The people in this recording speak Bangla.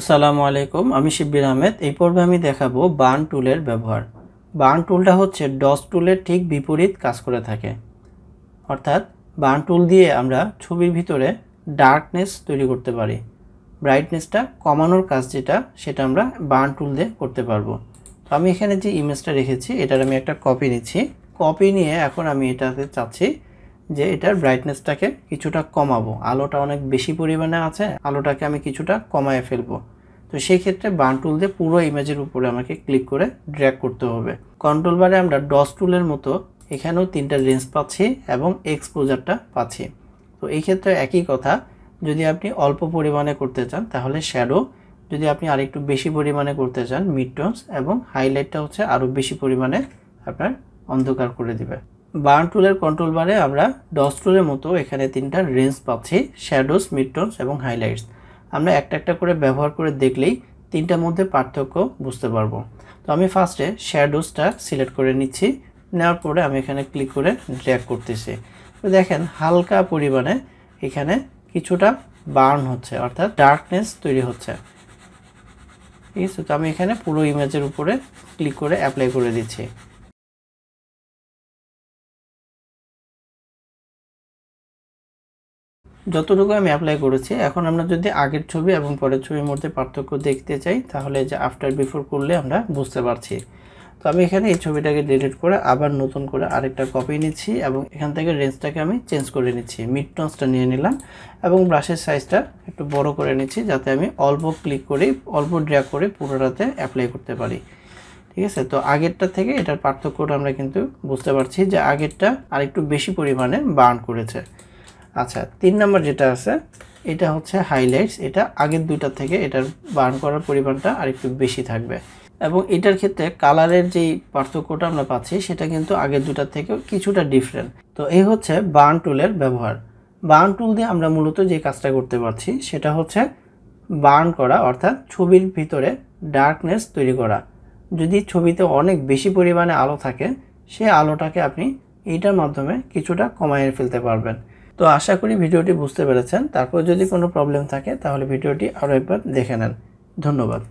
আসসালামু আলাইকুম, আমি শিব্বির আহমেদ। এই পর্বে আমি দেখাবো বার্ন টুলের ব্যবহার। বার্ন টুলটা হচ্ছে ডস টুলের ঠিক বিপরীত কাজ করে থাকে। অর্থাৎ বার্ন টুল দিয়ে আমরা ছবির ভিতরে ডার্কনেস তৈরি করতে পারি। ব্রাইটনেসটা কমানোর কাজ সেটা আমরা বার্ন টুল দিয়ে করতে পারবো। তো আমি এখানে যে ইমেজটা রেখেছি এটার আমি একটা কপি নিচ্ছি। কপি নিয়ে এখন আমি এটাতে চাচ্ছি যে এটার ব্রাইটনেসটাকে কিছুটা কমাবো। আলোটা অনেক বেশি পরিমাণে আছে, আলোটাকে আমি কিছুটা কমায় ফেলবো। তো সেই ক্ষেত্রে বার্ন টুল দিয়ে পুরো ইমেজের উপরে আমাকে ক্লিক করে ড্র্যাগ করতে হবে। কন্ট্রোল বারে আমরা ডস টুলের মতো এখানেও তিনটা রেঞ্জ পাচ্ছি এবং এক্সপোজারটা পাচ্ছি। তো এই ক্ষেত্রে একই কথা, যদি আপনি অল্প পরিমাণে করতে চান তাহলে শ্যাডো, যদি আপনি আরেকটু বেশি পরিমাণে করতে চান মিড টোনস, এবং হাইলাইটটা হচ্ছে আরও বেশি পরিমাণে আপনার অন্ধকার করে দিবে। বার্ন টুলের কন্ট্রোল বারে আমরা ডস টুলের মতো এখানে তিনটা রেঞ্জ পাচ্ছি, শ্যাডোস, মিড টোনস এবং হাইলাইটস। আমরা একটা একটা করে ব্যবহার করে দেখলেই তিনটার মধ্যে পার্থক্য বুঝতে পারবো। তো আমি ফার্স্টে শ্যাডোসটা সিলেক্ট করে নিচ্ছি। নেওয়ার পরে আমি এখানে ক্লিক করে ড্র্যাগ করতেছি। তো দেখেন হালকা পরিমাণে এখানে কিছুটা বার্ন হচ্ছে, অর্থাৎ ডার্কনেস তৈরি হচ্ছে। ঠিক আছে, তো আমি এখানে পুরো ইমেজের উপরে ক্লিক করে অ্যাপ্লাই করে দিচ্ছি। যতটুকু আমি অ্যাপ্লাই করেছি, এখন আমরা যদি আগের ছবি এবং পরের ছবির মধ্যে পার্থক্য দেখতে চাই তাহলে যে আফটার বিফোর করলে আমরা বুঝতে পারছি। তো আমি এখানে এই ছবিটাকে ডিলিট করে আবার নতুন করে আরেকটা কপি নিচ্ছি এবং এখান থেকে রেঞ্জটাকে আমি চেঞ্জ করে নিচ্ছি। মিড টোনসটা নিয়ে নিলাম এবং ব্রাশের সাইজটা একটু বড় করে নিচ্ছি যাতে আমি অল্প ক্লিক করে অল্প ড্র্যাগ করে পুরোটাতে অ্যাপ্লাই করতে পারি। ঠিক আছে, তো আগেরটা থেকে এটার পার্থক্যটা আমরা কিন্তু বুঝতে পারছি যে আগেরটা আরেকটু বেশি পরিমাণে বার্ন করেছে। আচ্ছা, 3 নম্বর যেটা আছে এটা হচ্ছে হাইলাইটস। এটা আগের দুইটা থেকে এটার বার্ন করার পরিমাণটা আরেকটু বেশি থাকবে এবং এটার ক্ষেত্রে কালারের যেই পার্থক্যটা আমরা পাচ্ছি সেটা কিন্তু আগের দুটার থেকে কিছুটা ডিফারেন্ট। তো এই হচ্ছে বার্ন টুলের ব্যবহার। বার্ন টুল দিয়ে আমরা মূলত যে কাজটা করতে পারছি সেটা হচ্ছে বার্ন করা, অর্থাৎ ছবির ভিতরে ডার্কনেস তৈরি করা। যদি ছবিতে অনেক বেশি পরিমাণে আলো থাকে সেই আলোটাকে আপনি এইটার মাধ্যমে কিছুটা কমায় ফেলতে পারবেন। তো আশা করি ভিডিওটি বুঝতে পেরেছেন। তারপর যদি কোনো প্রবলেম থাকে তাহলে ভিডিওটি আরও একবার দেখে নেন। ধন্যবাদ।